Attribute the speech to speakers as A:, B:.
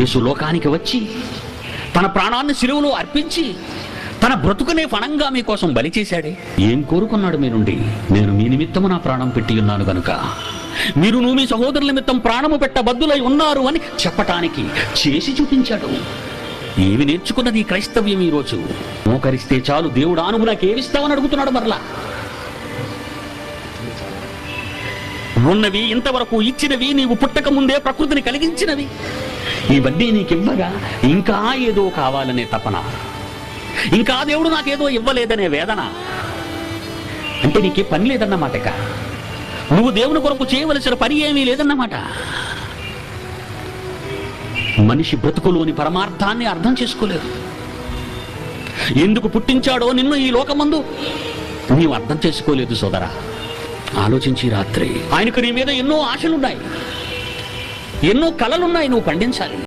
A: యేసు లోకానికి వచ్చి తన ప్రాణాన్ని శిలువలో అర్పించి తన బ్రతుకునే ఫణంగా మీకోసం బలి చేశాడే. ఏం కోరుకున్నాడు మీ నుండి? నేను మీ నిమిత్తము నా ప్రాణం పెట్టి ఉన్నాను గనుక మీరు మీ సహోదరుల నిమిత్తం ప్రాణము పెట్టబద్దులై ఉన్నారు అని చెప్పటానికి చేసి చూపించాడు. ఏమి నేర్చుకున్నది క్రైస్తవ్యం ఈరోజు? మోకరిస్తే చాలు దేవుడు ఆనుగు నాకేమిస్తావని అడుగుతున్నాడు. మరలా ఉన్నవి, ఇంతవరకు ఇచ్చినవి, నీవు పుట్టక ముందే ప్రకృతిని కలిగించినవి, ఇవన్నీ నీకివ్వగా ఇంకా ఏదో కావాలనే తపన, ఇంకా దేవుడు నాకేదో ఇవ్వలేదనే వేదన. అంటే నీకే పని లేదన్నమాట. ఇక నువ్వు దేవుని కొరకు చేయవలసిన పని ఏమీ లేదన్నమాట. మనిషి బ్రతుకులోని పరమార్థాన్ని అర్థం చేసుకోలేదు. ఎందుకు పుట్టించాడో నిన్ను ఈ లోకమందు నీవు అర్థం చేసుకోలేదు సోదరా. ఆలోచించి రాత్రి ఆయనకు నీ మీద ఎన్నో ఆశలున్నాయి, ఎన్నో కలలున్నాయి, నువ్వు పండించాలి.